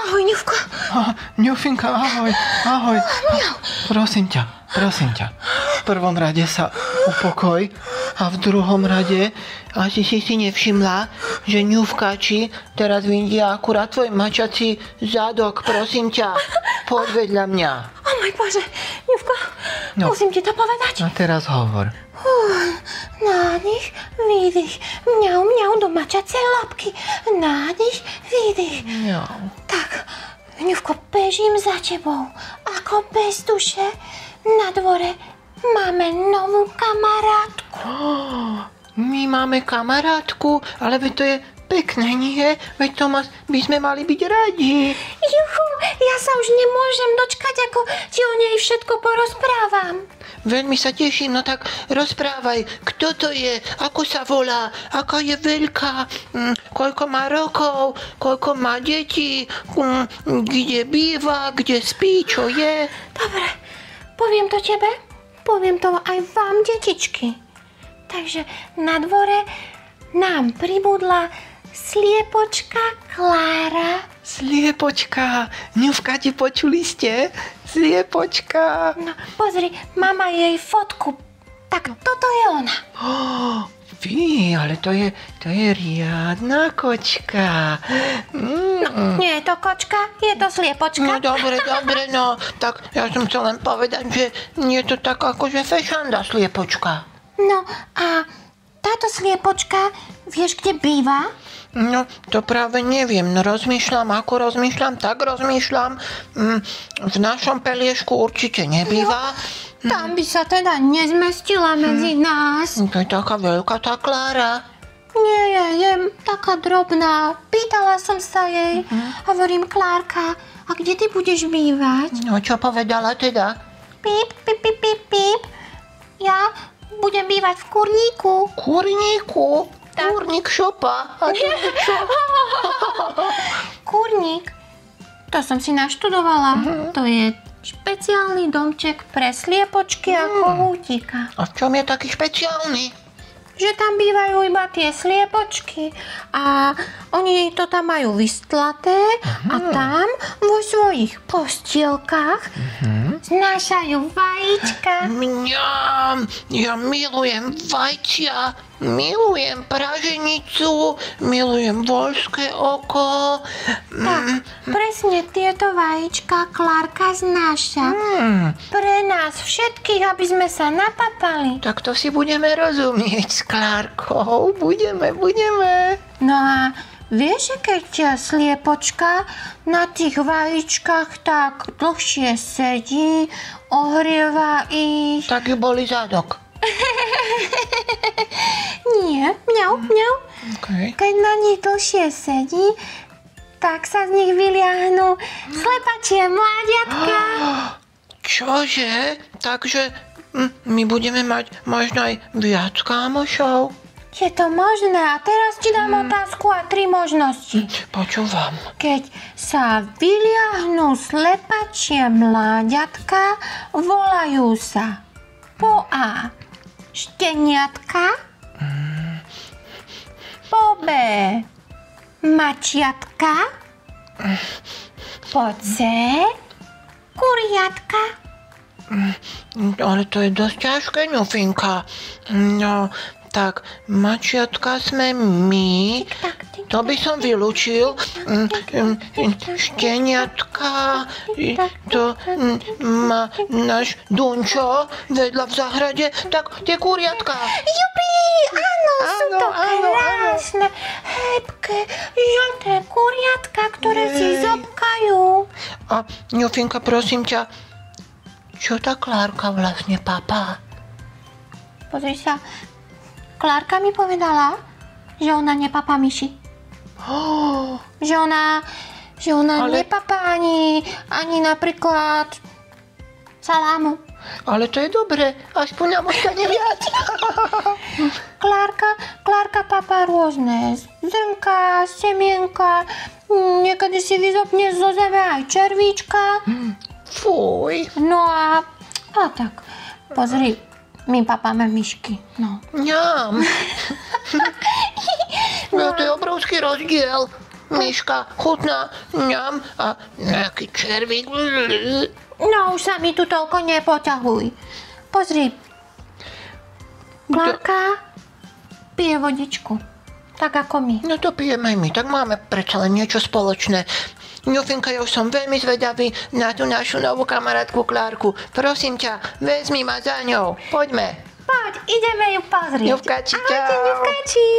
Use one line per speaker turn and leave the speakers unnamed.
Ahoj, Ňufko.
Ňufinka, ahoj. Prosím ťa. V prvom rade sa upokoj a v druhom rade asi si nevšimla, že ňufkači teraz vidia akurát tvoj mačací zadok. Prosím ťa, poď vedľa mňa.
O môj Bože, Ňufko, musím ti to povedať.
A teraz hovor.
Nádych, výdych, mňau, mňau do mačacej labky. Nádych, výdych.
Mňau.
Tak, Ňufko, bežím za tebou, ako bez duše. Na dvore máme novú kamarátku.
My máme kamarátku, ale veď to je pekné, nie? Veď to by sme mali byť radi.
Juhu, ja sa už nemôžem dočkať, ako ti o nej všetko porozprávam.
Veľmi sa teším, no tak rozprávaj, kto to je, ako sa volá, aká je veľká, koľko má rokov, koľko má detí, kde býva, kde spí, čo je.
Dobre, poviem to tebe, poviem to aj vám, detičky. Takže na dvore nám pribudla sliepočka Klára.
Sliepočka, Ňufka, ti počuli ste? Sliepočka.
No, pozri, mama jej fotku. Tak toto je ona.
Fí, ale to je riadna kočka.
No, nie je to kočka, je to sliepočka.
No dobre, no. Tak ja som chcel len povedať, že nie je to tak akože fešanda sliepočka.
No a táto sliepočka, vieš, kde býva?
No, to práve neviem. Rozmýšľam. V našom peliešku určite nebýva.
Tam by sa teda nezmestila medzi nás.
To je taká veľká tá Klára.
Nie, je taká drobná. Pýtala som sa jej. Hovorím, Klárka, a kde ty budeš bývať?
No, čo povedala teda?
Píp. Ja budem bývať v kurníku.
Kurníku? Kurník šopa. A to je čo?
Kurník, to som si naštudovala. To je špeciálny domček pre sliepočky a kohútika.
A v čom je taký špeciálny?
Že tam bývajú iba tie sliepočky a oni to tam majú vystlaté a tam vo svojich postielkách znášajú vajíčka.
Mňam, ja milujem vajcia, milujem praženicu, milujem voľské oko.
Tak, presne tieto vajíčka Klárka znáša. Pre nás všetkých, aby sme sa napapali.
Tak to si budeme rozumieť s Klárkou. Budeme.
No a vieš, že keď sliepočka na tých vajíčkach tak dlhšie sedí, ohrieva ich...
Tak ju boli zadok.
Nie, mňau.
Okay.
Keď na nich dlhšie sedí, tak sa z nich vyliahnú slepačie mláďatka.
Čože? Takže my budeme mať možno aj viac kámošov?
Je to možné a teraz ti dám otázku a 3 možnosti.
Počúvam.
Keď sa vyliahnú slepačie mláďatka, volajú sa po A šteniatka, po B mačiatka, po C kuriatka.
Ale to je dosť ťažké, Ňufinka. No, tak mačiatka sme my. To by som vylúčil. Šteniatka, to má náš Dunčo vedľa v záhrade. Tak tie kuriatka.
Jupi, áno, sú to krásne, hebké, žlté kuriatka, ktoré si zobkajú.
A Ňufinka, prosím ťa, čo tá Klárka vlastne papá?
Pozri sa, Klárka mi povedala, že ona nepapá myši. Že ona nepapá ani napríklad salámu.
Ale to je dobré, aspoň nám ostane viac.
Klárka papá rôzne zrnka, semienka, niekedy si vyzopne zo zeme aj červíčka.
Fuj.
No a tak, pozri, my papáme myšky, no.
Ňam. No to je obrovský rozdiel. myška chutná, ňam a nejaký červík.
No, už sa mi tu toľko nepoťahuj. Pozri. Klárka pije vodičku. Tak ako my.
No to pijeme aj my, tak máme predsa len niečo spoločné. Ňufinka, ja už som veľmi zvedavý na tú našu novú kamarátku Klárku. Prosím ťa, vezmi ma za ňou. Poďme.
Poď, ideme ju pozrieť.
Ňufkači, čau.
Ahojte, Ňufkači.